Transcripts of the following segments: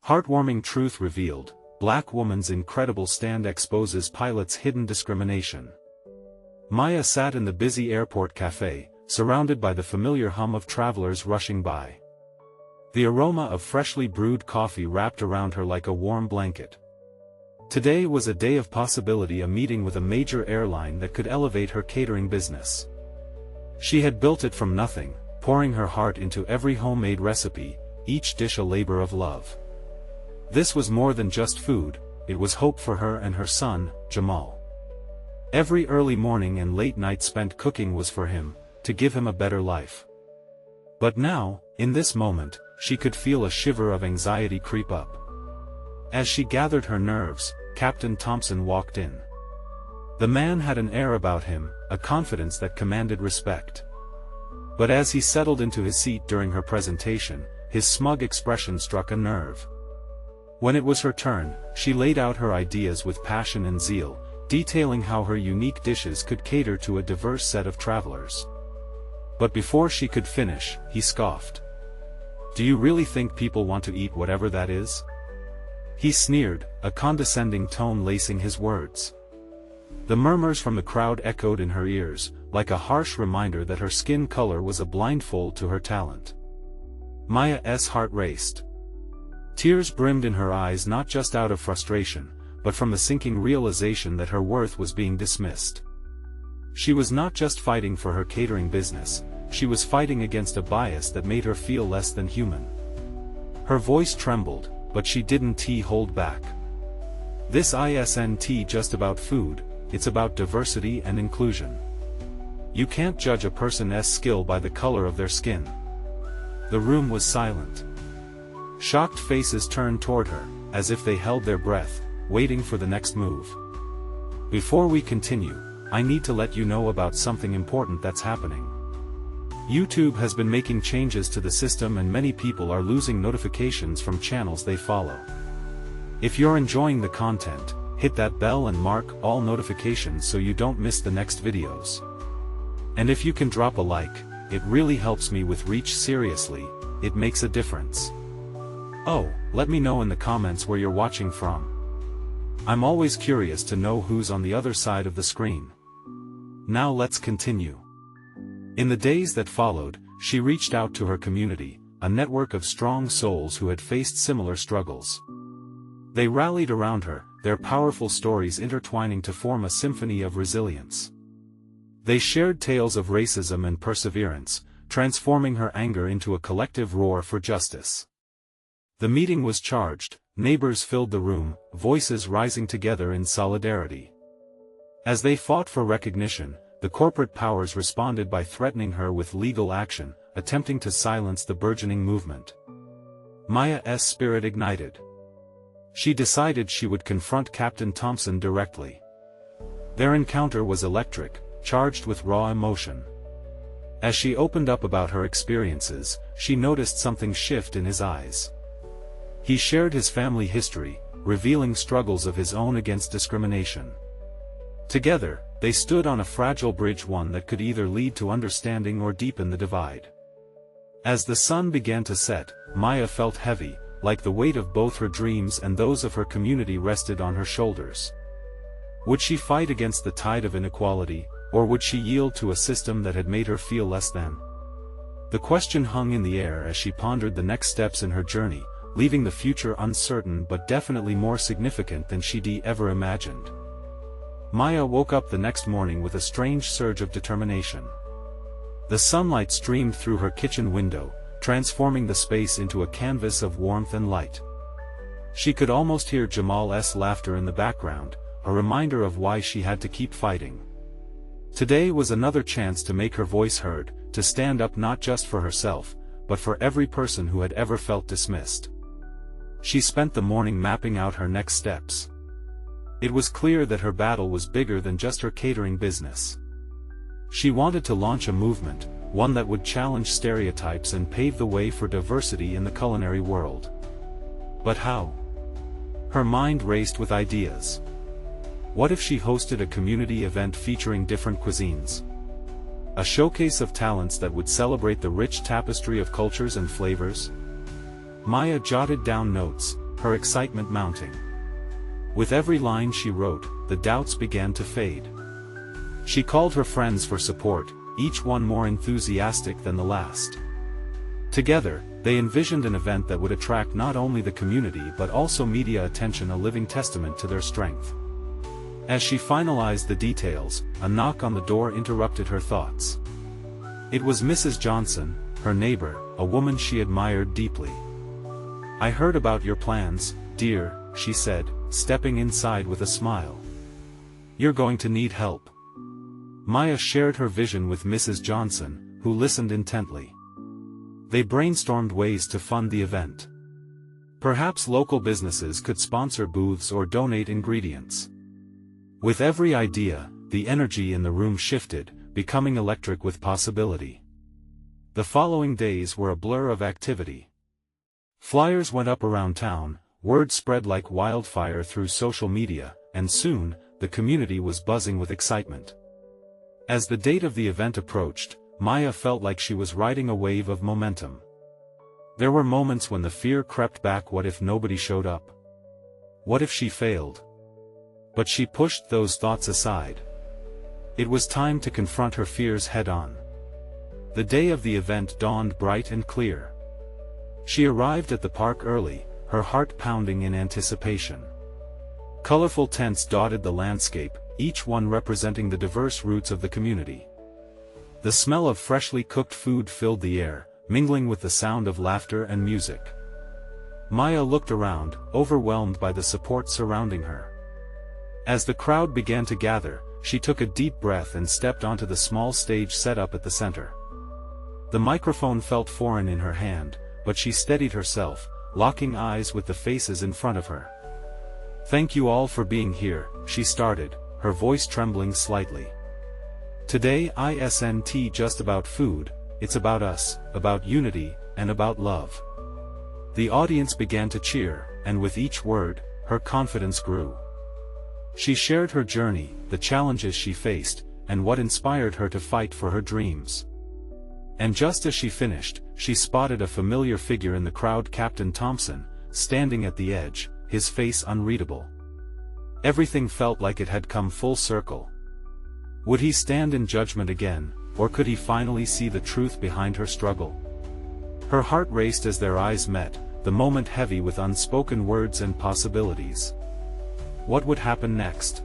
Heartwarming truth revealed, Black woman's incredible stand exposes pilot's hidden discrimination. Maya sat in the busy airport cafe, surrounded by the familiar hum of travelers rushing by. The aroma of freshly brewed coffee wrapped around her like a warm blanket. Today was a day of possibility, a meeting with a major airline that could elevate her catering business. She had built it from nothing, pouring her heart into every homemade recipe, each dish a labor of love. This was more than just food, it was hope for her and her son, Jamal. Every early morning and late night spent cooking was for him, to give him a better life. But now, in this moment, she could feel a shiver of anxiety creep up. As she gathered her nerves, Captain Thompson walked in. The man had an air about him, a confidence that commanded respect. But as he settled into his seat during her presentation, his smug expression struck a nerve. When it was her turn, she laid out her ideas with passion and zeal, detailing how her unique dishes could cater to a diverse set of travelers. But before she could finish, he scoffed. "Do you really think people want to eat whatever that is?" He sneered, a condescending tone lacing his words. The murmurs from the crowd echoed in her ears, like a harsh reminder that her skin color was a blindfold to her talent. Maya's heart raced. Tears brimmed in her eyes, not just out of frustration, but from the sinking realization that her worth was being dismissed. She was not just fighting for her catering business, she was fighting against a bias that made her feel less than human. Her voice trembled, but she didn't hold back. "This isn't just about food, it's about diversity and inclusion. You can't judge a person's skill by the color of their skin." The room was silent. Shocked faces turned toward her, as if they held their breath, waiting for the next move. "Before we continue, I need to let you know about something important that's happening. YouTube has been making changes to the system and many people are losing notifications from channels they follow. If you're enjoying the content, hit that bell and mark all notifications so you don't miss the next videos. And if you can drop a like, it really helps me with reach. Seriously, it makes a difference. Oh, let me know in the comments where you're watching from. I'm always curious to know who's on the other side of the screen." Now let's continue. In the days that followed, she reached out to her community, a network of strong souls who had faced similar struggles. They rallied around her, their powerful stories intertwining to form a symphony of resilience. They shared tales of racism and perseverance, transforming her anger into a collective roar for justice. The meeting was charged, neighbors filled the room, voices rising together in solidarity. As they fought for recognition, the corporate powers responded by threatening her with legal action, attempting to silence the burgeoning movement. Maya's spirit ignited. She decided she would confront Captain Thompson directly. Their encounter was electric, charged with raw emotion. As she opened up about her experiences, she noticed something shift in his eyes. He shared his family history, revealing struggles of his own against discrimination. Together, they stood on a fragile bridge, one that could either lead to understanding or deepen the divide. As the sun began to set, Maya felt heavy, like the weight of both her dreams and those of her community rested on her shoulders. Would she fight against the tide of inequality, or would she yield to a system that had made her feel less than? The question hung in the air as she pondered the next steps in her journey, leaving the future uncertain but definitely more significant than she'd ever imagined. Maya woke up the next morning with a strange surge of determination. The sunlight streamed through her kitchen window, transforming the space into a canvas of warmth and light. She could almost hear Jamal's laughter in the background, a reminder of why she had to keep fighting. Today was another chance to make her voice heard, to stand up not just for herself, but for every person who had ever felt dismissed. She spent the morning mapping out her next steps. It was clear that her battle was bigger than just her catering business. She wanted to launch a movement, one that would challenge stereotypes and pave the way for diversity in the culinary world. But how? Her mind raced with ideas. What if she hosted a community event featuring different cuisines? A showcase of talents that would celebrate the rich tapestry of cultures and flavors? Maya jotted down notes, her excitement mounting. With every line she wrote, the doubts began to fade. She called her friends for support, each one more enthusiastic than the last. Together, they envisioned an event that would attract not only the community but also media attention, a living testament to their strength. As she finalized the details, a knock on the door interrupted her thoughts. It was Mrs. Johnson, her neighbor, a woman she admired deeply. "I heard about your plans, dear," she said, stepping inside with a smile. "You're going to need help." Maya shared her vision with Mrs. Johnson, who listened intently. They brainstormed ways to fund the event. Perhaps local businesses could sponsor booths or donate ingredients. With every idea, the energy in the room shifted, becoming electric with possibility. The following days were a blur of activity. Flyers went up around town, word spread like wildfire through social media, and soon, the community was buzzing with excitement. As the date of the event approached, Maya felt like she was riding a wave of momentum. There were moments when the fear crept back. What if nobody showed up? What if she failed? But she pushed those thoughts aside. It was time to confront her fears head-on. The day of the event dawned bright and clear. She arrived at the park early, her heart pounding in anticipation. Colorful tents dotted the landscape, each one representing the diverse roots of the community. The smell of freshly cooked food filled the air, mingling with the sound of laughter and music. Maya looked around, overwhelmed by the support surrounding her. As the crowd began to gather, she took a deep breath and stepped onto the small stage set up at the center. The microphone felt foreign in her hand, but she steadied herself, locking eyes with the faces in front of her. "Thank you all for being here," she started, her voice trembling slightly. "Today isn't just about food, it's about us, about unity, and about love." The audience began to cheer, and with each word, her confidence grew. She shared her journey, the challenges she faced, and what inspired her to fight for her dreams. And just as she finished, she spotted a familiar figure in the crowd, Captain Thompson, standing at the edge, his face unreadable. Everything felt like it had come full circle. Would he stand in judgment again, or could he finally see the truth behind her struggle? Her heart raced as their eyes met, the moment heavy with unspoken words and possibilities. What would happen next?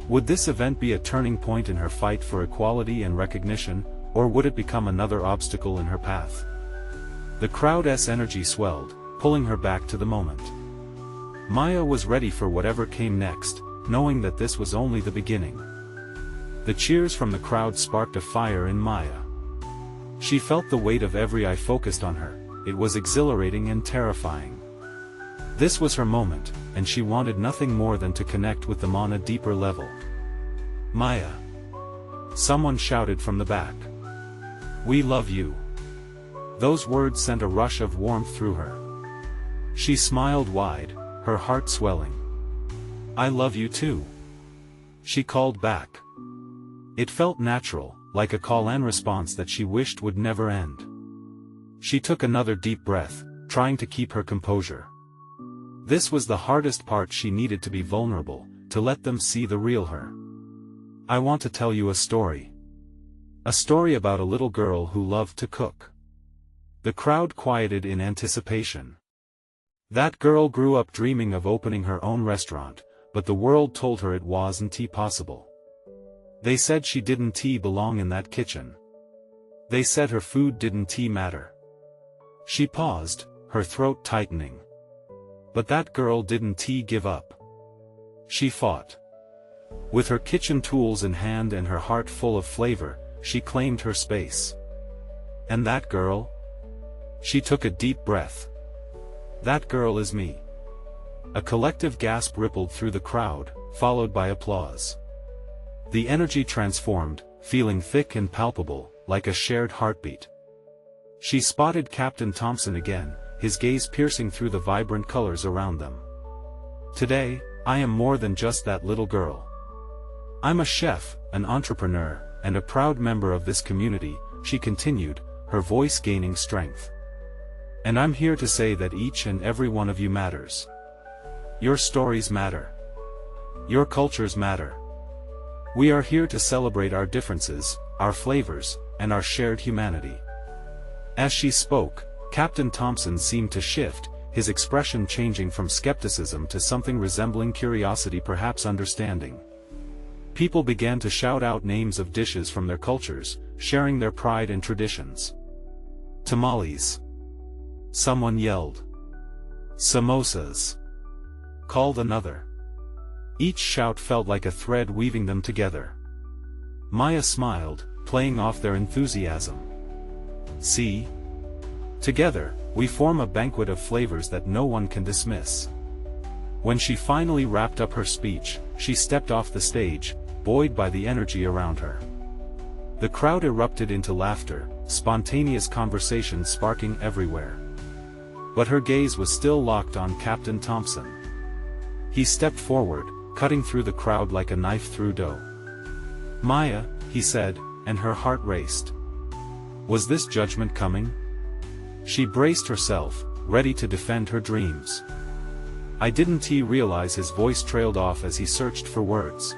Would this event be a turning point in her fight for equality and recognition, or would it become another obstacle in her path? The crowd's energy swelled, pulling her back to the moment. Maya was ready for whatever came next, knowing that this was only the beginning. The cheers from the crowd sparked a fire in Maya. She felt the weight of every eye focused on her. It was exhilarating and terrifying. This was her moment, and she wanted nothing more than to connect with them on a deeper level. "Maya!" Someone shouted from the back. "We love you." Those words sent a rush of warmth through her. She smiled wide, her heart swelling. "I love you too," she called back. It felt natural, like a call-and response that she wished would never end. She took another deep breath, trying to keep her composure. This was the hardest part. She needed to be vulnerable, to let them see the real her. "I want to tell you a story. A story about a little girl who loved to cook." The crowd quieted in anticipation. That girl grew up dreaming of opening her own restaurant, but the world told her it wasn't possible. They said she didn't belong in that kitchen. They said her food didn't matter. She paused, her throat tightening. But that girl didn't give up. She fought. With her kitchen tools in hand and her heart full of flavor, she claimed her space. "And that girl?" She took a deep breath. "That girl is me." A collective gasp rippled through the crowd, followed by applause. The energy transformed, feeling thick and palpable, like a shared heartbeat. She spotted Captain Thompson again, his gaze piercing through the vibrant colors around them. "Today, I am more than just that little girl. I'm a chef, an entrepreneur, and a proud member of this community," she continued, her voice gaining strength. And I'm here to say that each and every one of you matters. Your stories matter. Your cultures matter. We are here to celebrate our differences, our flavors, and our shared humanity. As she spoke, Captain Thompson seemed to shift, his expression changing from skepticism to something resembling curiosity, perhaps understanding. People began to shout out names of dishes from their cultures, sharing their pride and traditions. Tamales. Someone yelled. Samosas. Called another. Each shout felt like a thread weaving them together. Maya smiled, playing off their enthusiasm. See? Together, we form a banquet of flavors that no one can dismiss. When she finally wrapped up her speech, she stepped off the stage, buoyed by the energy around her. The crowd erupted into laughter, spontaneous conversation sparking everywhere. But her gaze was still locked on Captain Thompson. He stepped forward, cutting through the crowd like a knife through dough. Maya, he said, and her heart raced. Was this judgment coming? She braced herself, ready to defend her dreams. I didn't realize his voice trailed off as he searched for words.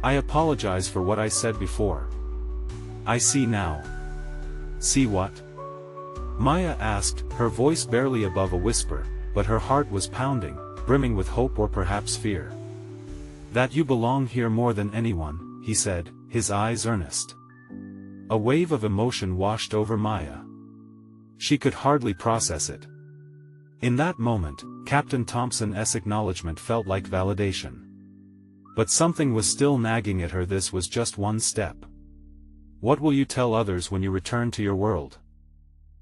I apologize for what I said before. I see now. See what? Maya asked, her voice barely above a whisper, but her heart was pounding, brimming with hope or perhaps fear. That you belong here more than anyone, he said, his eyes earnest. A wave of emotion washed over Maya. She could hardly process it. In that moment, Captain Thompson's acknowledgement felt like validation. But something was still nagging at her. This was just one step. What will you tell others when you return to your world?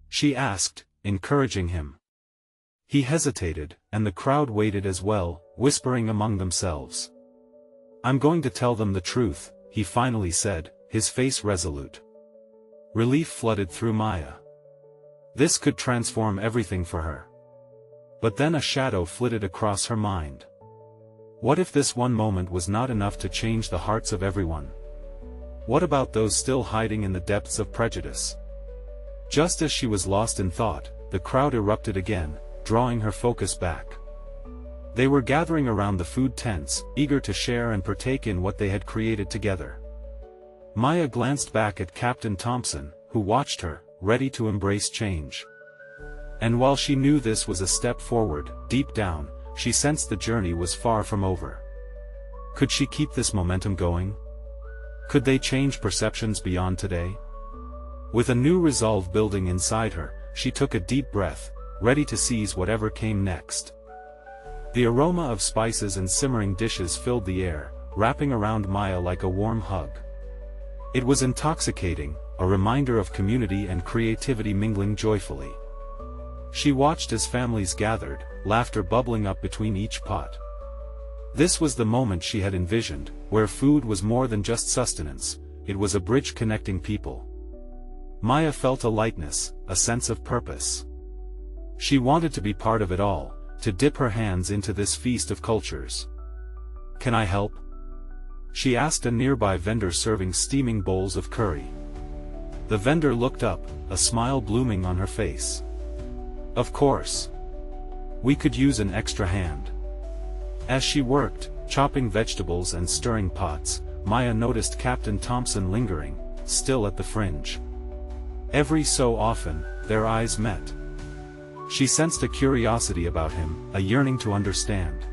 She asked, encouraging him. He hesitated, and the crowd waited as well, whispering among themselves. I'm going to tell them the truth, he finally said, his face resolute. Relief flooded through Maya. This could transform everything for her. But then a shadow flitted across her mind. What if this one moment was not enough to change the hearts of everyone? What about those still hiding in the depths of prejudice? Just as she was lost in thought, the crowd erupted again, drawing her focus back. They were gathering around the food tents, eager to share and partake in what they had created together. Maya glanced back at Captain Thompson, who watched her, ready to embrace change. And while she knew this was a step forward, deep down, she sensed the journey was far from over. Could she keep this momentum going? Could they change perceptions beyond today? With a new resolve building inside her, she took a deep breath, ready to seize whatever came next. The aroma of spices and simmering dishes filled the air, wrapping around Maya like a warm hug. It was intoxicating, a reminder of community and creativity mingling joyfully. She watched as families gathered, laughter bubbling up between each pot. This was the moment she had envisioned, where food was more than just sustenance, it was a bridge connecting people. Maya felt a lightness, a sense of purpose. She wanted to be part of it all, to dip her hands into this feast of cultures. Can I help? She asked a nearby vendor serving steaming bowls of curry. The vendor looked up, a smile blooming on her face. Of course. We could use an extra hand. As she worked, chopping vegetables and stirring pots, Maya noticed Captain Thompson lingering, still at the fringe. Every so often, their eyes met. She sensed a curiosity about him, a yearning to understand.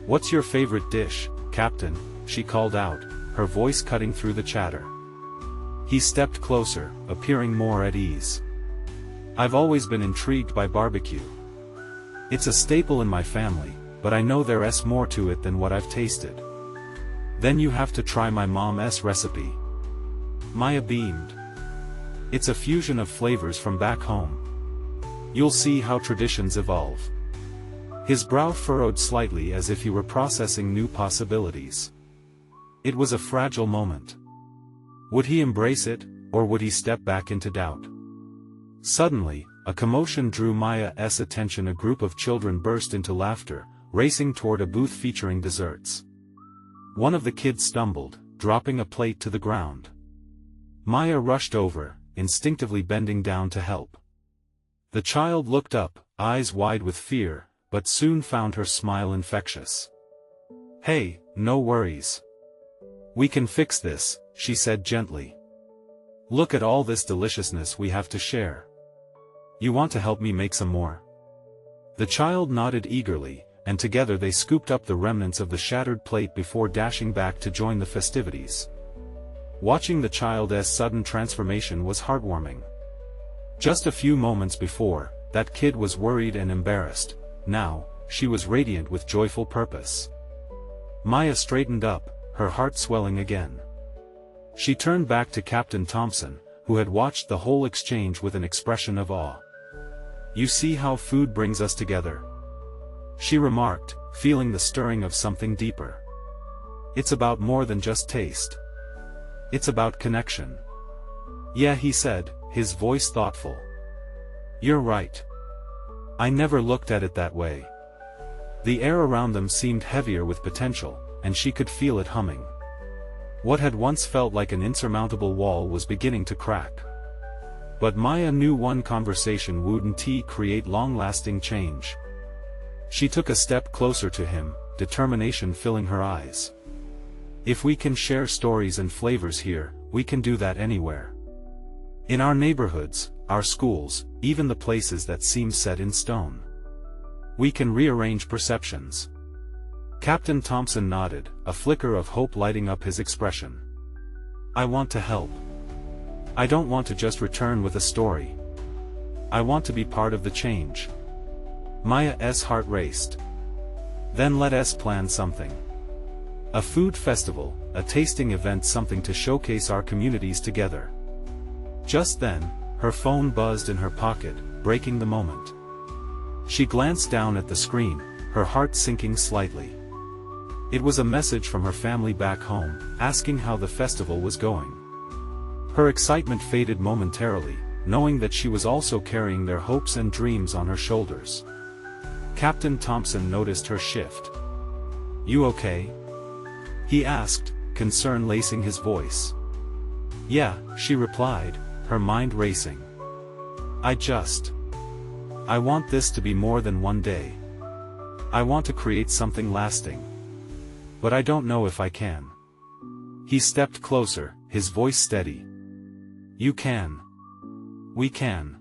What's your favorite dish, Captain? She called out, her voice cutting through the chatter. He stepped closer, appearing more at ease. I've always been intrigued by barbecue. It's a staple in my family, but I know there's more to it than what I've tasted. Then you have to try my mom's recipe. Maya beamed. It's a fusion of flavors from back home. You'll see how traditions evolve. His brow furrowed slightly as if he were processing new possibilities. It was a fragile moment. Would he embrace it, or would he step back into doubt? Suddenly, a commotion drew Maya's attention. A group of children burst into laughter, racing toward a booth featuring desserts. One of the kids stumbled, dropping a plate to the ground. Maya rushed over, instinctively bending down to help. The child looked up, eyes wide with fear, but soon found her smile infectious. "Hey, no worries. We can fix this," she said gently. "Look at all this deliciousness we have to share. You want to help me make some more?" The child nodded eagerly, and together they scooped up the remnants of the shattered plate before dashing back to join the festivities. Watching the child's sudden transformation was heartwarming. Just a few moments before, that kid was worried and embarrassed. Now, she was radiant with joyful purpose. Maya straightened up, her heart swelling again. She turned back to Captain Thompson, who had watched the whole exchange with an expression of awe. "You see how food brings us together?" she remarked, feeling the stirring of something deeper. "It's about more than just taste. It's about connection." "Yeah," he said, his voice thoughtful. "You're right. I never looked at it that way." The air around them seemed heavier with potential, and she could feel it humming. What had once felt like an insurmountable wall was beginning to crack. But Maya knew one conversation wouldn't create long-lasting change. She took a step closer to him, determination filling her eyes. "If we can share stories and flavors here, we can do that anywhere. In our neighborhoods, our schools, even the places that seem set in stone. We can rearrange perceptions." Captain Thompson nodded, a flicker of hope lighting up his expression. "I want to help. I don't want to just return with a story. I want to be part of the change." Maya's heart raced. "Then let us plan something. A food festival, a tasting event, something to showcase our communities together." Just then, her phone buzzed in her pocket, breaking the moment. She glanced down at the screen, her heart sinking slightly. It was a message from her family back home, asking how the festival was going. Her excitement faded momentarily, knowing that she was also carrying their hopes and dreams on her shoulders. Captain Thompson noticed her shift. "You okay?" he asked, concern lacing his voice. "Yeah," she replied, her mind racing. I want this to be more than one day. I want to create something lasting. But I don't know if I can." He stepped closer, his voice steady. "You can. We can.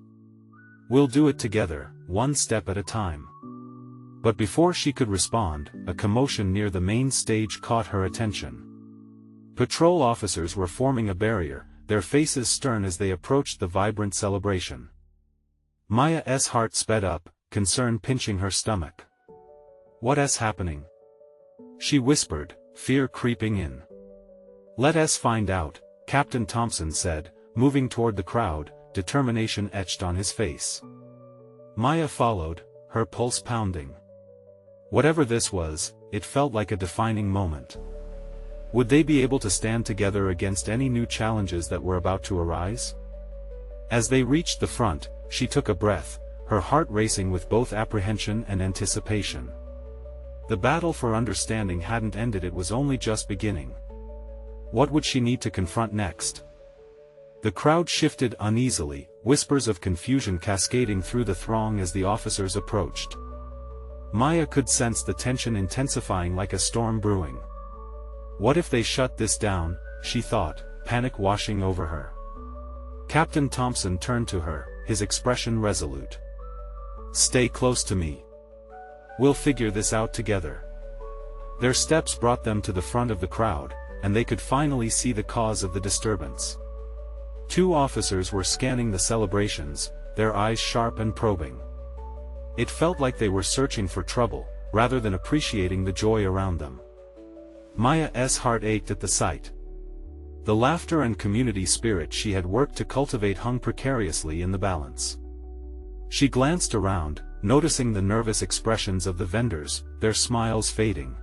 We'll do it together, one step at a time." But before she could respond, a commotion near the main stage caught her attention. Patrol officers were forming a barrier, their faces stern as they approached the vibrant celebration. Maya's heart sped up, concern pinching her stomach. "What's happening?" she whispered, fear creeping in. "Let us find out," Captain Thompson said, moving toward the crowd, determination etched on his face. Maya followed, her pulse pounding. Whatever this was, it felt like a defining moment. Would they be able to stand together against any new challenges that were about to arise? As they reached the front, she took a breath, her heart racing with both apprehension and anticipation. The battle for understanding hadn't ended, it was only just beginning. What would she need to confront next? The crowd shifted uneasily, whispers of confusion cascading through the throng as the officers approached. Maya could sense the tension intensifying like a storm brewing. What if they shut this down, she thought, panic washing over her. Captain Thompson turned to her, his expression resolute. "Stay close to me. We'll figure this out together." Their steps brought them to the front of the crowd, and they could finally see the cause of the disturbance. Two officers were scanning the celebrations, their eyes sharp and probing. It felt like they were searching for trouble, rather than appreciating the joy around them. Maya's heart ached at the sight. The laughter and community spirit she had worked to cultivate hung precariously in the balance. She glanced around, noticing the nervous expressions of the vendors, their smiles fading.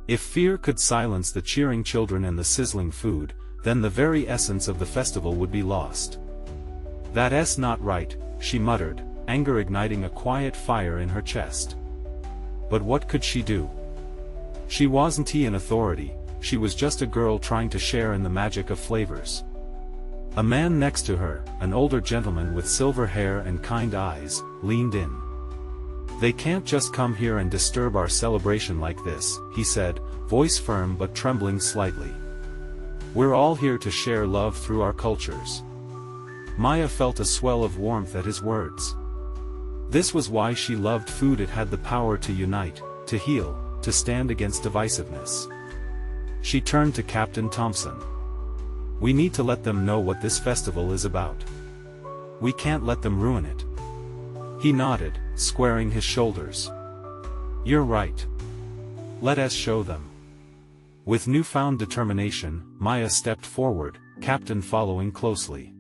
If fear could silence the cheering children and the sizzling food, then the very essence of the festival would be lost. "That's not right," she muttered, anger igniting a quiet fire in her chest. But what could she do? She wasn't an authority, she was just a girl trying to share in the magic of flavors. A man next to her, an older gentleman with silver hair and kind eyes, leaned in. "They can't just come here and disturb our celebration like this," he said, voice firm but trembling slightly. "We're all here to share love through our cultures." Maya felt a swell of warmth at his words. This was why she loved food. It had the power to unite, to heal, to stand against divisiveness. She turned to Captain Thompson. "We need to let them know what this festival is about. We can't let them ruin it." He nodded, squaring his shoulders. "You're right. Let us show them." With newfound determination, Maya stepped forward, Captain following closely.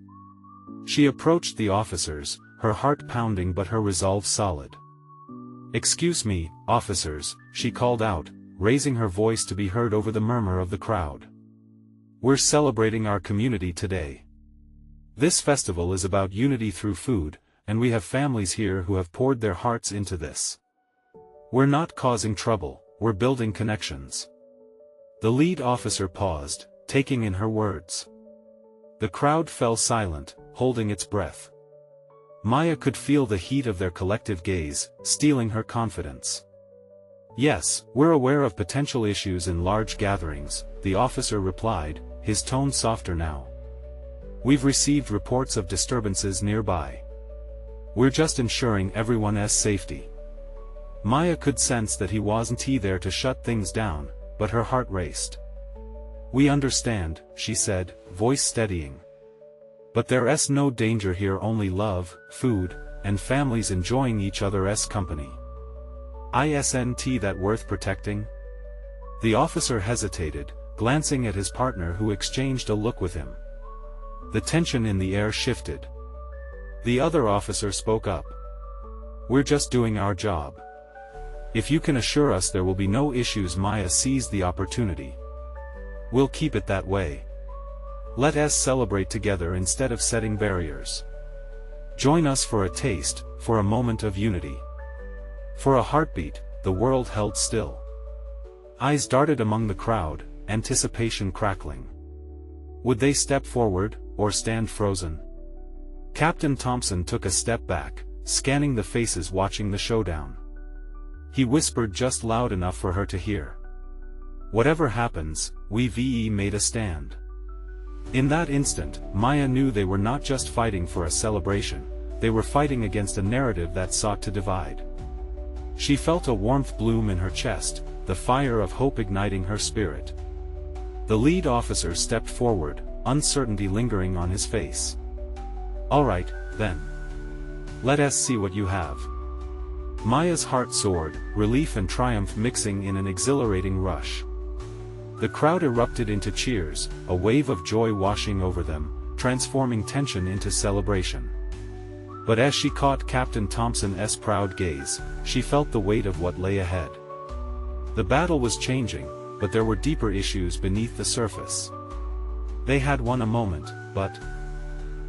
She approached the officers, her heart pounding but her resolve solid. "Excuse me, officers," she called out, raising her voice to be heard over the murmur of the crowd. "We're celebrating our community today. This festival is about unity through food, and we have families here who have poured their hearts into this. We're not causing trouble, we're building connections." The lead officer paused, taking in her words. The crowd fell silent, holding its breath. Maya could feel the heat of their collective gaze, stealing her confidence. "Yes, we're aware of potential issues in large gatherings," the officer replied, his tone softer now. "We've received reports of disturbances nearby. We're just ensuring everyone's safety." Maya could sense that he wasn't there to shut things down, but her heart raced. "We understand," she said, voice steadying. "But there's no danger here, only love, food, and families enjoying each other's company. Isn't that worth protecting?" The officer hesitated, glancing at his partner who exchanged a look with him. The tension in the air shifted. The other officer spoke up. "We're just doing our job. If you can assure us there will be no issues." Maya seized the opportunity. "We'll keep it that way. Let us celebrate together instead of setting barriers. Join us for a taste, for a moment of unity." For a heartbeat, the world held still. Eyes darted among the crowd, anticipation crackling. Would they step forward, or stand frozen? Captain Thompson took a step back, scanning the faces watching the showdown. He whispered just loud enough for her to hear. "Whatever happens, we've made a stand." In that instant, Maya knew they were not just fighting for a celebration, they were fighting against a narrative that sought to divide. She felt a warmth bloom in her chest, the fire of hope igniting her spirit. The lead officer stepped forward, uncertainty lingering on his face. "All right, then. Let us see what you have." Maya's heart soared, relief and triumph mixing in an exhilarating rush. The crowd erupted into cheers, a wave of joy washing over them, transforming tension into celebration. But as she caught Captain Thompson's proud gaze, she felt the weight of what lay ahead. The battle was changing, but there were deeper issues beneath the surface. They had won a moment, but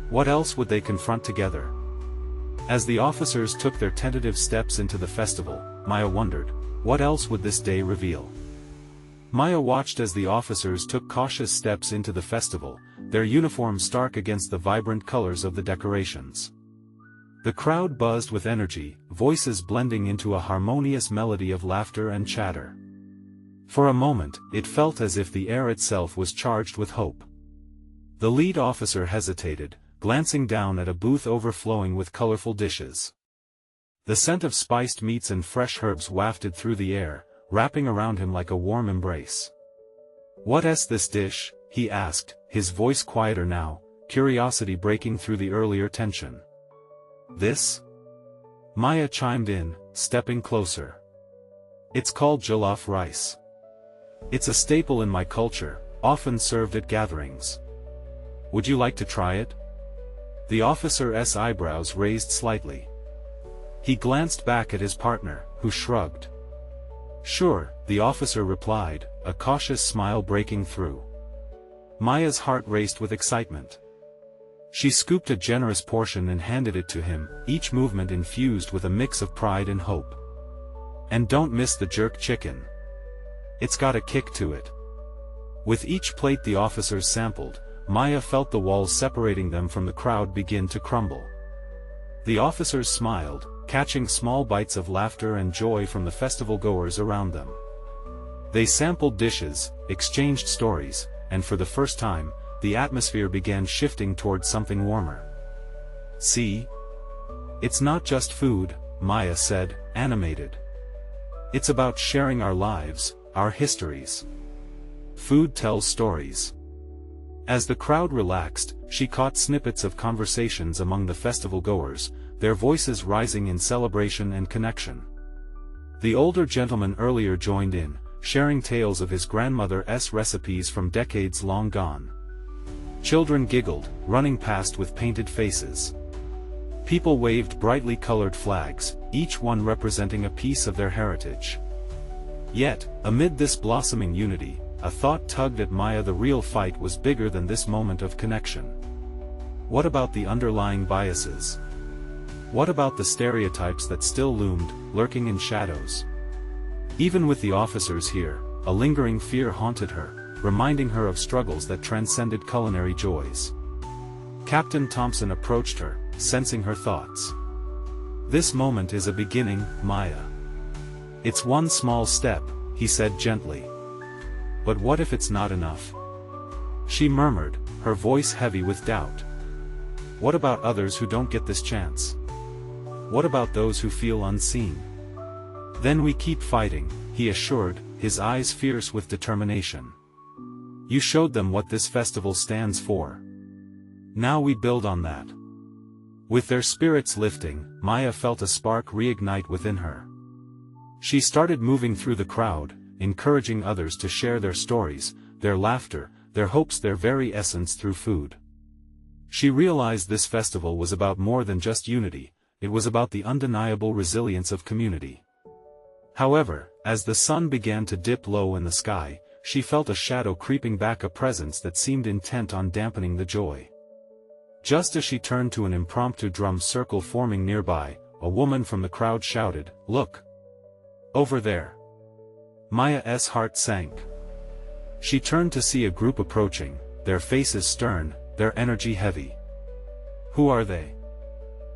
what else would they confront together? As the officers took their tentative steps into the festival, Maya wondered, what else would this day reveal? Maya watched as the officers took cautious steps into the festival, their uniforms stark against the vibrant colors of the decorations. The crowd buzzed with energy, voices blending into a harmonious melody of laughter and chatter. For a moment, it felt as if the air itself was charged with hope. The lead officer hesitated, glancing down at a booth overflowing with colorful dishes. The scent of spiced meats and fresh herbs wafted through the air, wrapping around him like a warm embrace. "What's this dish?" he asked, his voice quieter now, curiosity breaking through the earlier tension. "This?" Maya chimed in, stepping closer. "It's called jollof rice. It's a staple in my culture, often served at gatherings. Would you like to try it?" The officer's eyebrows raised slightly. He glanced back at his partner, who shrugged. "Sure," the officer replied, a cautious smile breaking through. Maya's heart raced with excitement. She scooped a generous portion and handed it to him, each movement infused with a mix of pride and hope. "And don't miss the jerk chicken. It's got a kick to it." With each plate the officers sampled, Maya felt the walls separating them from the crowd begin to crumble. The officers smiled, catching small bites of laughter and joy from the festival-goers around them. They sampled dishes, exchanged stories, and for the first time, the atmosphere began shifting towards something warmer. "See? It's not just food," Maya said, animated. "It's about sharing our lives, our histories. Food tells stories." As the crowd relaxed, she caught snippets of conversations among the festival-goers, their voices rising in celebration and connection. The older gentleman earlier joined in, sharing tales of his grandmother's recipes from decades long gone. Children giggled, running past with painted faces. People waved brightly colored flags, each one representing a piece of their heritage. Yet, amid this blossoming unity, a thought tugged at Maya. The real fight was bigger than this moment of connection. What about the underlying biases? What about the stereotypes that still loomed, lurking in shadows? Even with the officers here, a lingering fear haunted her, reminding her of struggles that transcended culinary joys. Captain Thompson approached her, sensing her thoughts. "This moment is a beginning, Maya. It's one small step," he said gently. "But what if it's not enough?" She murmured, her voice heavy with doubt. "What about others who don't get this chance? What about those who feel unseen?" "Then we keep fighting," he assured, his eyes fierce with determination. "You showed them what this festival stands for. Now we build on that." With their spirits lifting, Maya felt a spark reignite within her. She started moving through the crowd, encouraging others to share their stories, their laughter, their hopes, their very essence through food. She realized this festival was about more than just unity, it was about the undeniable resilience of community. However, as the sun began to dip low in the sky, she felt a shadow creeping back, a presence that seemed intent on dampening the joy. Just as she turned to an impromptu drum circle forming nearby, a woman from the crowd shouted, "Look! Over there!" Maya's heart sank. She turned to see a group approaching, their faces stern, their energy heavy. "Who are they?"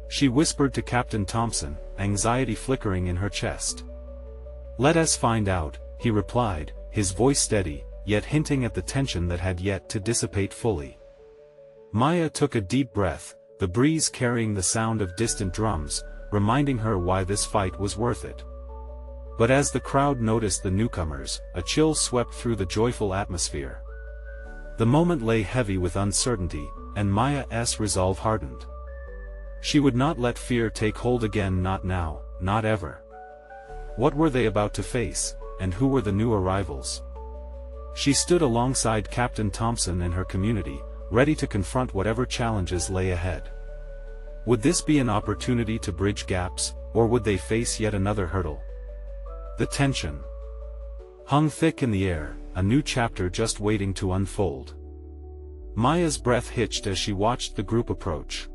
she whispered to Captain Thompson, anxiety flickering in her chest. "Let us find out," he replied, his voice steady, yet hinting at the tension that had yet to dissipate fully. Maya took a deep breath, the breeze carrying the sound of distant drums, reminding her why this fight was worth it. But as the crowd noticed the newcomers, a chill swept through the joyful atmosphere. The moment lay heavy with uncertainty, and Maya's resolve hardened. She would not let fear take hold again, not now, not ever. What were they about to face, and who were the new arrivals? She stood alongside Captain Thompson and her community, ready to confront whatever challenges lay ahead. Would this be an opportunity to bridge gaps, or would they face yet another hurdle? The tension hung thick in the air, a new chapter just waiting to unfold. Maya's breath hitched as she watched the group approach.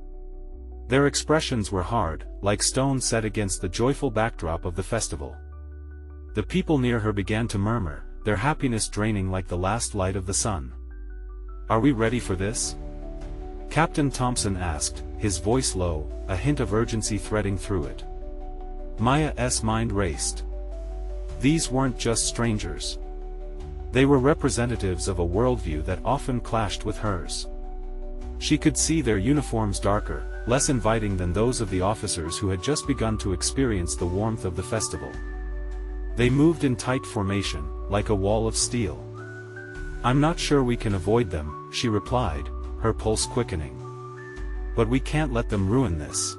Their expressions were hard, like stone set against the joyful backdrop of the festival. The people near her began to murmur, their happiness draining like the last light of the sun. "Are we ready for this?" Captain Thompson asked, his voice low, a hint of urgency threading through it. Maya's mind raced. These weren't just strangers. They were representatives of a worldview that often clashed with hers. She could see their uniforms darker, less inviting than those of the officers who had just begun to experience the warmth of the festival. They moved in tight formation, like a wall of steel. "I'm not sure we can avoid them," she replied, her pulse quickening. "But we can't let them ruin this."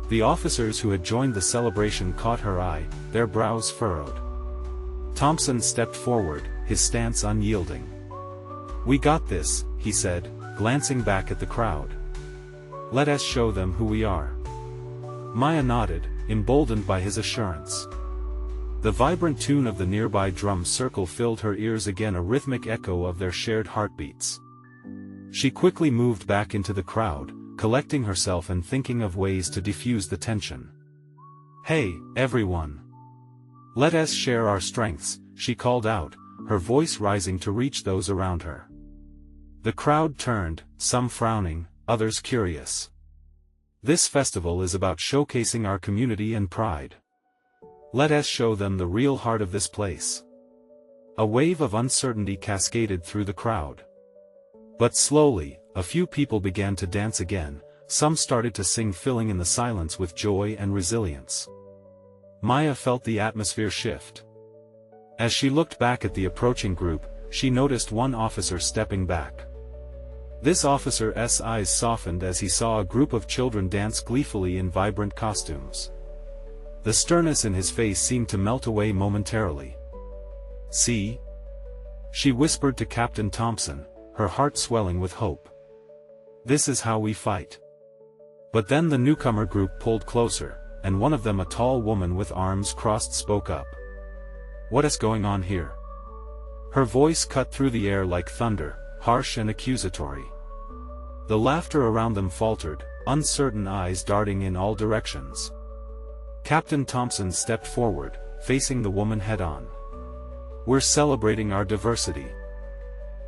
The officers who had joined the celebration caught her eye, their brows furrowed. Thompson stepped forward, his stance unyielding. "We got this," he said, glancing back at the crowd. "Let us show them who we are." Maya nodded, emboldened by his assurance. The vibrant tune of the nearby drum circle filled her ears again, a rhythmic echo of their shared heartbeats. She quickly moved back into the crowd, collecting herself and thinking of ways to defuse the tension. "Hey, everyone! Let us share our strengths," she called out, her voice rising to reach those around her. The crowd turned, some frowning, others curious. This festival is about showcasing our community and pride. Let us show them the real heart of this place. A wave of uncertainty cascaded through the crowd. But slowly, a few people began to dance again, some started to sing, filling in the silence with joy and resilience. Maya felt the atmosphere shift. As she looked back at the approaching group, she noticed one officer stepping back. This officer's eyes softened as he saw a group of children dance gleefully in vibrant costumes. The sternness in his face seemed to melt away momentarily. "See?" she whispered to Captain Thompson, her heart swelling with hope. "This is how we fight." But then the newcomer group pulled closer, and one of them, a tall woman with arms crossed, spoke up. "What is going on here?" Her voice cut through the air like thunder, harsh and accusatory. The laughter around them faltered, uncertain eyes darting in all directions. Captain Thompson stepped forward, facing the woman head-on. "We're celebrating our diversity.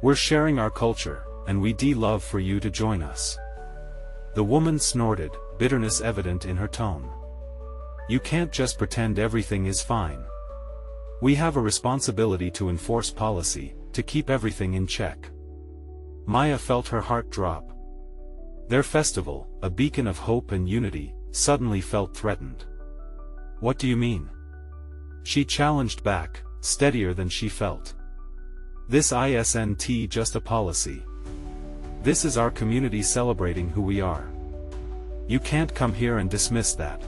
We're sharing our culture, and we'd love for you to join us." The woman snorted, bitterness evident in her tone. "You can't just pretend everything is fine. We have a responsibility to enforce policy, to keep everything in check." Maya felt her heart drop. Their festival, a beacon of hope and unity, suddenly felt threatened. "What do you mean?" she challenged back, steadier than she felt. "This isn't just a policy. This is our community celebrating who we are. You can't come here and dismiss that."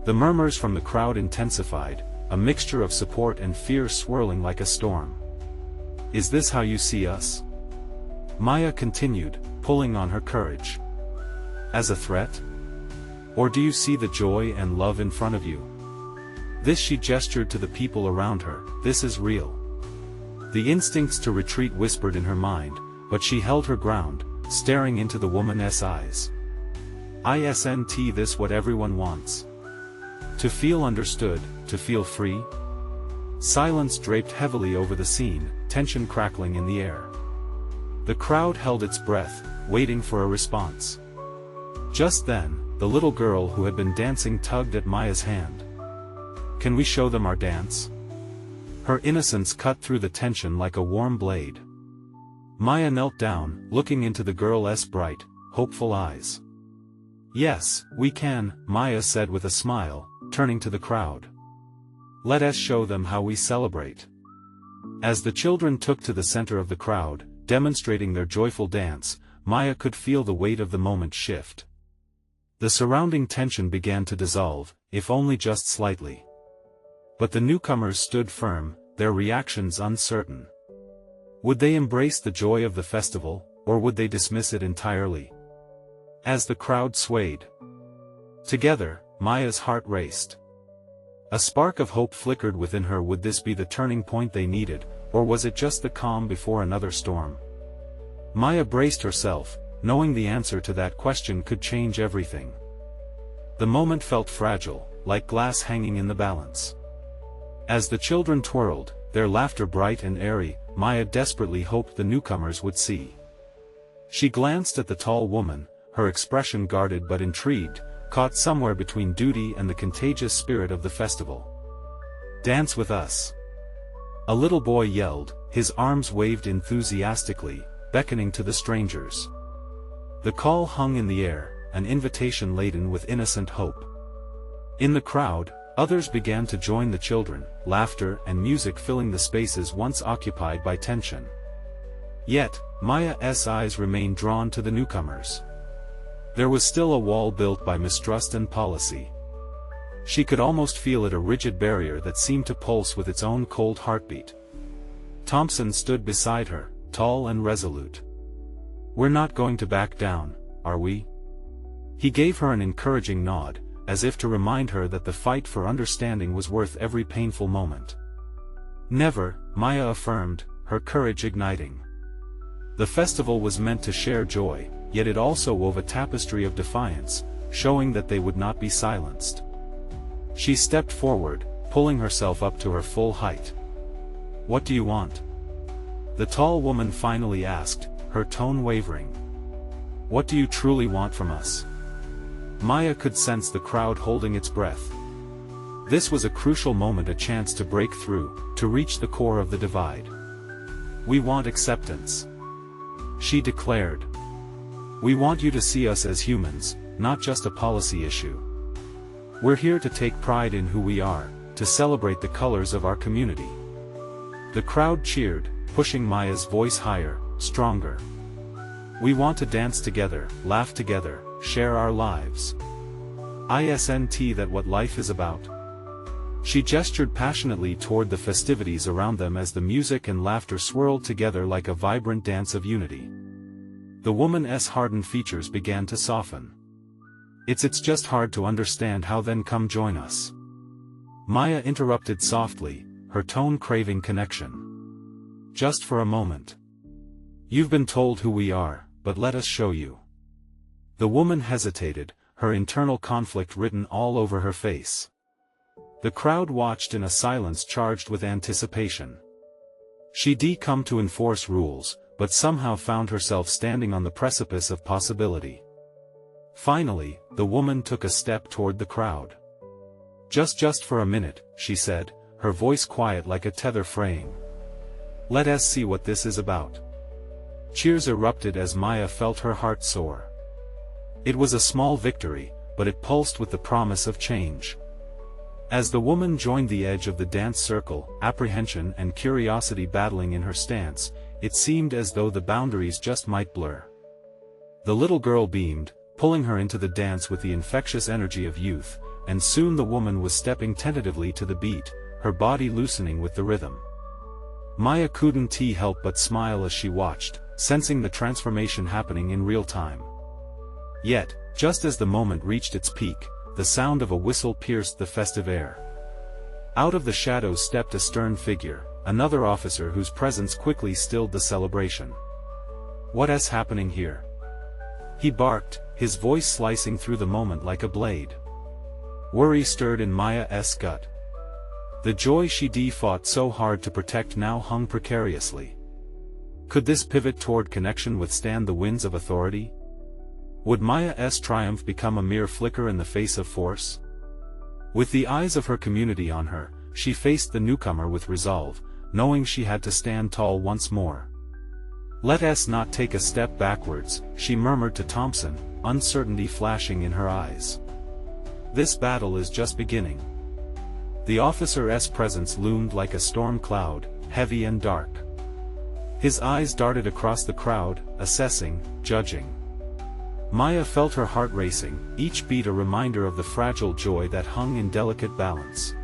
The murmurs from the crowd intensified, a mixture of support and fear swirling like a storm. "Is this how you see us?" Maya continued, pulling on her courage. "As a threat? Or do you see the joy and love in front of you? This," she gestured to the people around her, "this is real." The instincts to retreat whispered in her mind, but she held her ground, staring into the woman's eyes. "Isn't this what everyone wants? To feel understood, to feel free?" Silence draped heavily over the scene, tension crackling in the air. The crowd held its breath, waiting for a response. Just then, the little girl who had been dancing tugged at Maya's hand. "Can we show them our dance?" Her innocence cut through the tension like a warm blade. Maya knelt down, looking into the girl's bright, hopeful eyes. "Yes, we can," Maya said with a smile, turning to the crowd. "Let us show them how we celebrate." As the children took to the center of the crowd, demonstrating their joyful dance, Maya could feel the weight of the moment shift. The surrounding tension began to dissolve, if only just slightly. But the newcomers stood firm, their reactions uncertain. Would they embrace the joy of the festival, or would they dismiss it entirely? As the crowd swayed together, Maya's heart raced. A spark of hope flickered within her. Would this be the turning point they needed, or was it just the calm before another storm? Maya braced herself, knowing the answer to that question could change everything. The moment felt fragile, like glass hanging in the balance. As the children twirled, their laughter bright and airy, Maya desperately hoped the newcomers would see. She glanced at the tall woman, her expression guarded but intrigued, caught somewhere between duty and the contagious spirit of the festival. "Dance with us!" A little boy yelled, his arms waved enthusiastically, beckoning to the strangers. The call hung in the air, an invitation laden with innocent hope. In the crowd, others began to join the children, laughter and music filling the spaces once occupied by tension. Yet, Maya's eyes remained drawn to the newcomers. There was still a wall built by mistrust and policy. She could almost feel it, a rigid barrier that seemed to pulse with its own cold heartbeat. Thompson stood beside her, tall and resolute. "We're not going to back down, are we?" He gave her an encouraging nod, as if to remind her that the fight for understanding was worth every painful moment. "Never," Maya affirmed, her courage igniting. The festival was meant to share joy, yet it also wove a tapestry of defiance, showing that they would not be silenced. She stepped forward, pulling herself up to her full height. "What do you want?" the tall woman finally asked, her tone wavering. "What do you truly want from us?" Maya could sense the crowd holding its breath. This was a crucial moment, a chance to break through, to reach the core of the divide. "We want acceptance," she declared. "We want you to see us as humans, not just a policy issue. We're here to take pride in who we are, to celebrate the colors of our community." The crowd cheered, pushing Maya's voice higher, stronger. "We want to dance together, laugh together, share our lives. Isn't that what life is about?" She gestured passionately toward the festivities around them as the music and laughter swirled together like a vibrant dance of unity. The woman's hardened features began to soften. It's just hard to understand how." "Then come join us," Maya interrupted softly, her tone craving connection. "Just for a moment. You've been told who we are, but let us show you." The woman hesitated, her internal conflict written all over her face. The crowd watched in a silence charged with anticipation. She'd come to enforce rules, but somehow found herself standing on the precipice of possibility. Finally, the woman took a step toward the crowd. Just for a minute," she said, her voice quiet like a tether fraying. "Let us see what this is about." Cheers erupted as Maya felt her heart soar. It was a small victory, but it pulsed with the promise of change. As the woman joined the edge of the dance circle, apprehension and curiosity battling in her stance, it seemed as though the boundaries just might blur. The little girl beamed, pulling her into the dance with the infectious energy of youth, and soon the woman was stepping tentatively to the beat, her body loosening with the rhythm. Maya couldn't help but smile as she watched, sensing the transformation happening in real time. Yet, just as the moment reached its peak, the sound of a whistle pierced the festive air. Out of the shadows stepped a stern figure, another officer whose presence quickly stilled the celebration. "What's happening here?" he barked, his voice slicing through the moment like a blade. Worry stirred in Maya's gut. The joy she'd fought so hard to protect now hung precariously. Could this pivot toward connection withstand the winds of authority? Would Maya's triumph become a mere flicker in the face of force? With the eyes of her community on her, she faced the newcomer with resolve, knowing she had to stand tall once more. "Let us not take a step backwards," she murmured to Thompson, uncertainty flashing in her eyes. "This battle is just beginning." The officer's presence loomed like a storm cloud, heavy and dark. His eyes darted across the crowd, assessing, judging. Maya felt her heart racing, each beat a reminder of the fragile joy that hung in delicate balance.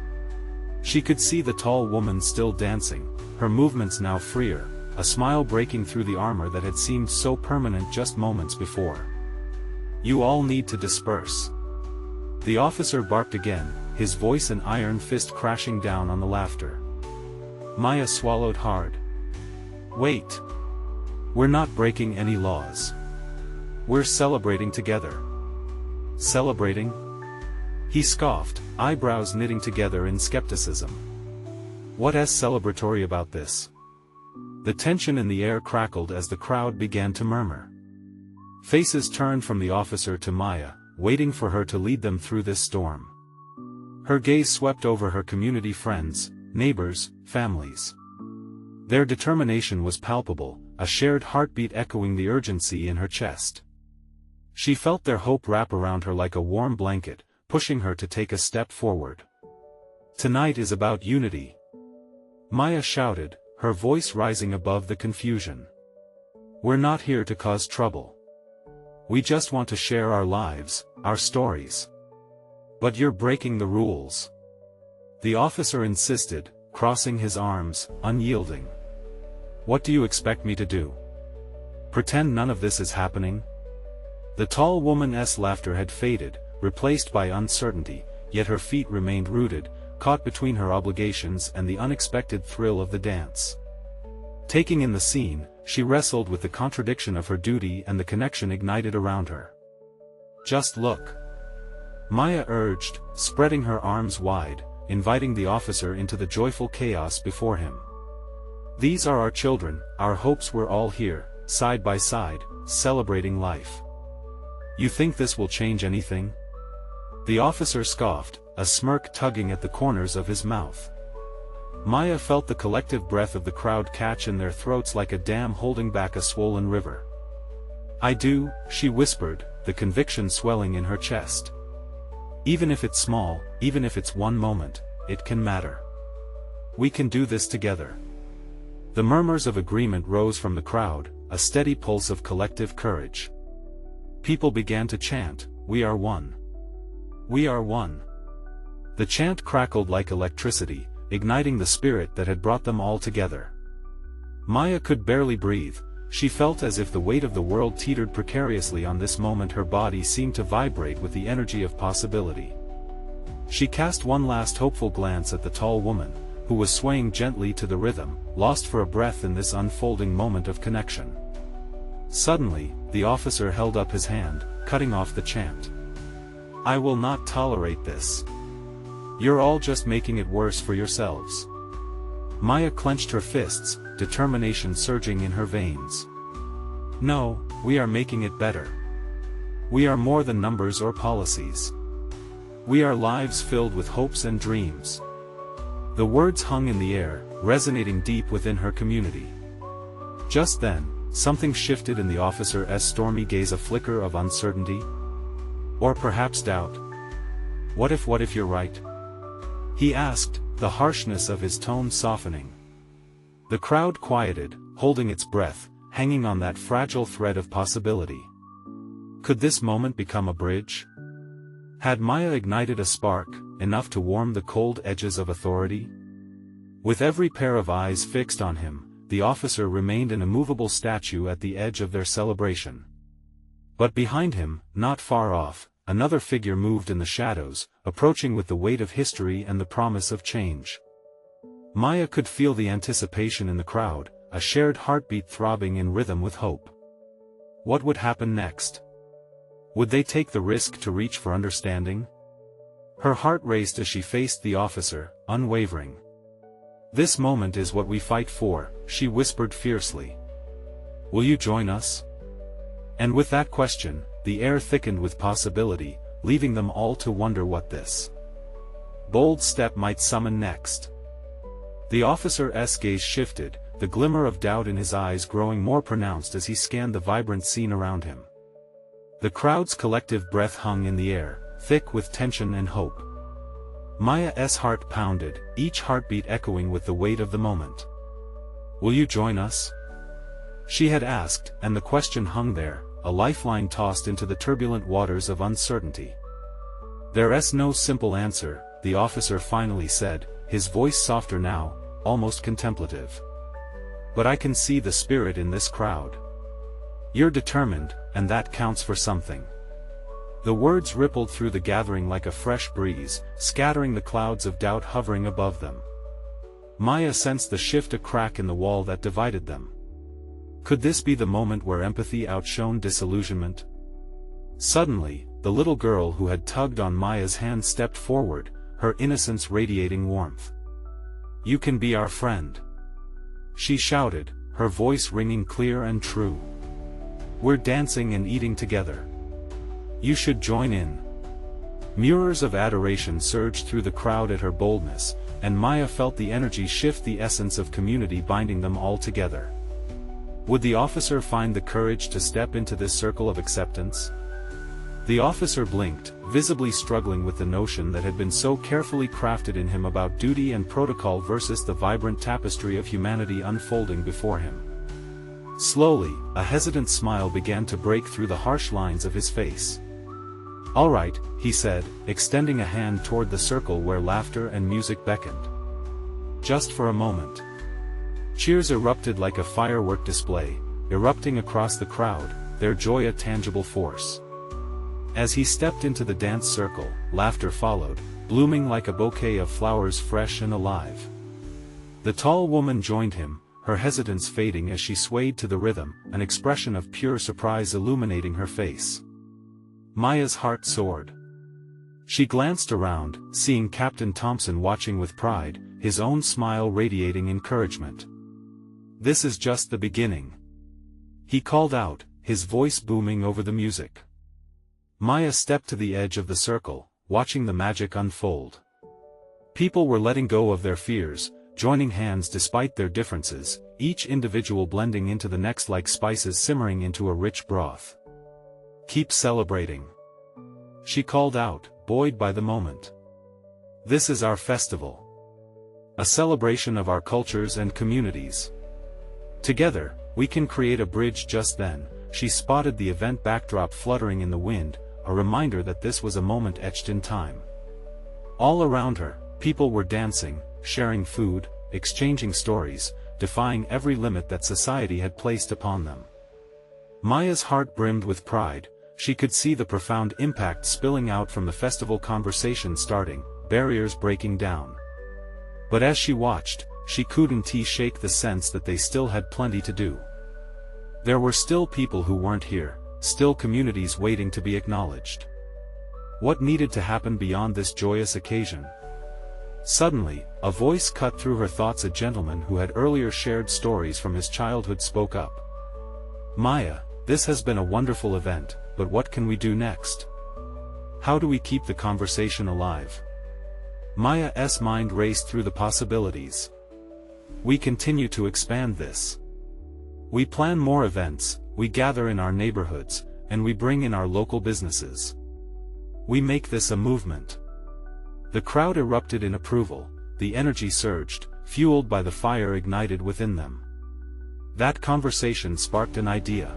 She could see the tall woman still dancing, her movements now freer, a smile breaking through the armor that had seemed so permanent just moments before. "You all need to disperse." The officer barked again, his voice an iron fist crashing down on the laughter. Maya swallowed hard. "Wait. We're not breaking any laws. We're celebrating together." "Celebrating?" he scoffed, eyebrows knitting together in skepticism. "What's celebratory about this?" The tension in the air crackled as the crowd began to murmur. Faces turned from the officer to Maya, waiting for her to lead them through this storm. Her gaze swept over her community friends, neighbors, families. Their determination was palpable, a shared heartbeat echoing the urgency in her chest. She felt their hope wrap around her like a warm blanket, pushing her to take a step forward. "Tonight is about unity," Maya shouted, her voice rising above the confusion. "We're not here to cause trouble. We just want to share our lives, our stories." "But you're breaking the rules," the officer insisted, crossing his arms, unyielding. "What do you expect me to do? Pretend none of this is happening?" The tall woman's laughter had faded, replaced by uncertainty, yet her feet remained rooted, caught between her obligations and the unexpected thrill of the dance. Taking in the scene, she wrestled with the contradiction of her duty and the connection ignited around her. "Just look," Maya urged, spreading her arms wide, inviting the officer into the joyful chaos before him. "These are our children, our hopes. We're all here, side by side, celebrating life. You think this will change anything? The officer scoffed, a smirk tugging at the corners of his mouth. Maya felt the collective breath of the crowd catch in their throats like a dam holding back a swollen river. I do, she whispered, the conviction swelling in her chest. Even if it's small, even if it's one moment, it can matter. We can do this together. The murmurs of agreement rose from the crowd, a steady pulse of collective courage. People began to chant, "We are one. We are one." The chant crackled like electricity, igniting the spirit that had brought them all together. Maya could barely breathe. She felt as if the weight of the world teetered precariously on this moment. Her body seemed to vibrate with the energy of possibility. She cast one last hopeful glance at the tall woman, who was swaying gently to the rhythm, lost for a breath in this unfolding moment of connection. Suddenly, the officer held up his hand, cutting off the chant. I will not tolerate this. You're all just making it worse for yourselves. Maya clenched her fists, determination surging in her veins. No, we are making it better. We are more than numbers or policies. We are lives filled with hopes and dreams. The words hung in the air, resonating deep within her community. Just then, something shifted in the officer's stormy gaze, a flicker of uncertainty? Or perhaps doubt? What if you're right? He asked, the harshness of his tone softening. The crowd quieted, holding its breath, hanging on that fragile thread of possibility. Could this moment become a bridge? Had Maya ignited a spark, enough to warm the cold edges of authority? With every pair of eyes fixed on him, the officer remained an immovable statue at the edge of their celebration. But behind him, not far off, another figure moved in the shadows, approaching with the weight of history and the promise of change. Maya could feel the anticipation in the crowd, a shared heartbeat throbbing in rhythm with hope. What would happen next? Would they take the risk to reach for understanding? Her heart raced as she faced the officer, unwavering. This moment is what we fight for, she whispered fiercely. Will you join us? And with that question, the air thickened with possibility, leaving them all to wonder what this bold step might summon next. The officer's gaze shifted, the glimmer of doubt in his eyes growing more pronounced as he scanned the vibrant scene around him. The crowd's collective breath hung in the air, thick with tension and hope. Maya's heart pounded, each heartbeat echoing with the weight of the moment. Will you join us? She had asked, and the question hung there, a lifeline tossed into the turbulent waters of uncertainty. There's no simple answer, the officer finally said, his voice softer now, almost contemplative. But I can see the spirit in this crowd. You're determined, and that counts for something. The words rippled through the gathering like a fresh breeze, scattering the clouds of doubt hovering above them. Maya sensed the shift, a crack in the wall that divided them. Could this be the moment where empathy outshone disillusionment? Suddenly, the little girl who had tugged on Maya's hand stepped forward, her innocence radiating warmth. You can be our friend. She shouted, her voice ringing clear and true. We're dancing and eating together. You should join in. Murmurs of adoration surged through the crowd at her boldness, and Maya felt the energy shift, the essence of community binding them all together. Would the officer find the courage to step into this circle of acceptance? The officer blinked, visibly struggling with the notion that had been so carefully crafted in him about duty and protocol versus the vibrant tapestry of humanity unfolding before him. Slowly, a hesitant smile began to break through the harsh lines of his face. All right, he said, extending a hand toward the circle where laughter and music beckoned. Just for a moment. Cheers erupted like a firework display, erupting across the crowd, their joy a tangible force. As he stepped into the dance circle, laughter followed, blooming like a bouquet of flowers fresh and alive. The tall woman joined him, her hesitance fading as she swayed to the rhythm, an expression of pure surprise illuminating her face. Maya's heart soared. She glanced around, seeing Captain Thompson watching with pride, his own smile radiating encouragement. This is just the beginning. he called out, his voice booming over the music. Maya stepped to the edge of the circle, watching the magic unfold. People were letting go of their fears, joining hands despite their differences, each individual blending into the next like spices simmering into a rich broth. "Keep celebrating," she called out, buoyed by the moment. "This is our festival. A celebration of our cultures and communities. Together, we can create a bridge." Just then, she spotted the event backdrop fluttering in the wind, a reminder that this was a moment etched in time. All around her, people were dancing, sharing food, exchanging stories, defying every limit that society had placed upon them. Maya's heart brimmed with pride. She could see the profound impact spilling out from the festival, conversation starting, barriers breaking down. But as she watched, she couldn't shake the sense that they still had plenty to do. There were still people who weren't here, still communities waiting to be acknowledged. What needed to happen beyond this joyous occasion? Suddenly, a voice cut through her thoughts. A gentleman who had earlier shared stories from his childhood spoke up. "Maya, this has been a wonderful event, but what can we do next? How do we keep the conversation alive?" Maya's mind raced through the possibilities. "We continue to expand this. We plan more events, we gather in our neighborhoods, and we bring in our local businesses. We make this a movement." The crowd erupted in approval, the energy surged, fueled by the fire ignited within them. That conversation sparked an idea.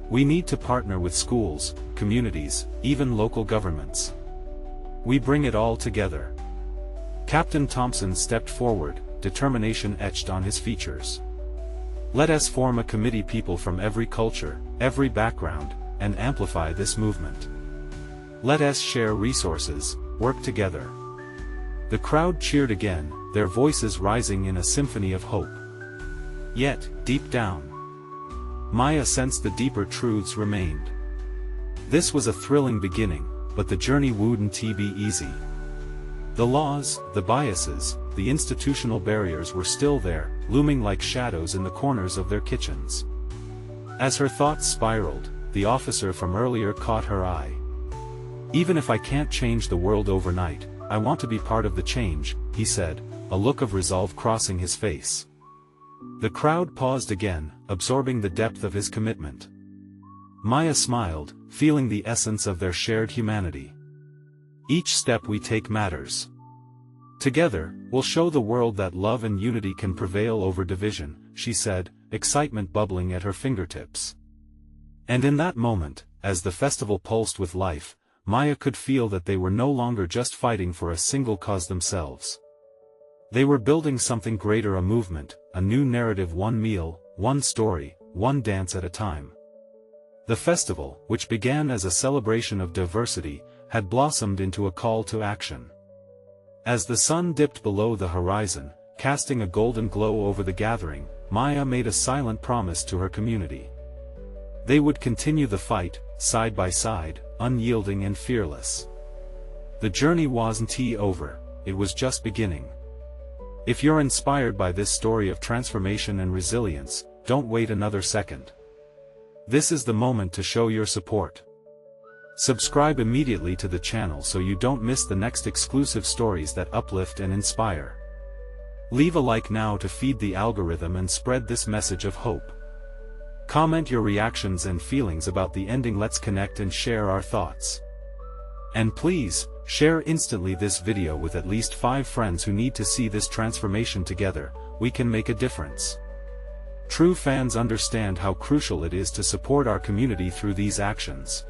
"We need to partner with schools, communities, even local governments. We bring it all together." Captain Thompson stepped forward, determination etched on his features. "Let us form a committee, people from every culture, every background, and amplify this movement. Let us share resources, work together." The crowd cheered again, their voices rising in a symphony of hope. Yet, deep down, Maya sensed the deeper truths remained. This was a thrilling beginning, but the journey wouldn't be easy. The laws, the biases, the institutional barriers were still there, looming like shadows in the corners of their kitchens. As her thoughts spiraled, the officer from earlier caught her eye. "Even if I can't change the world overnight, I want to be part of the change," he said, a look of resolve crossing his face. The crowd paused again, absorbing the depth of his commitment. Maya smiled, feeling the essence of their shared humanity. "Each step we take matters. Together, we'll show the world that love and unity can prevail over division," she said, excitement bubbling at her fingertips. And in that moment, as the festival pulsed with life, Maya could feel that they were no longer just fighting for a single cause themselves. They were building something greater, a movement, a new narrative, one meal, one story, one dance at a time. The festival, which began as a celebration of diversity, had blossomed into a call to action. As the sun dipped below the horizon, casting a golden glow over the gathering, Maya made a silent promise to her community. They would continue the fight, side by side, unyielding and fearless. The journey wasn't over, it was just beginning. If you're inspired by this story of transformation and resilience, don't wait another second. This is the moment to show your support. Subscribe immediately to the channel so you don't miss the next exclusive stories that uplift and inspire. Leave a like now to feed the algorithm and spread this message of hope. Comment your reactions and feelings about the ending. Let's connect and share our thoughts. And please, share instantly this video with at least 5 friends who need to see this transformation. Together, we can make a difference. True fans understand how crucial it is to support our community through these actions.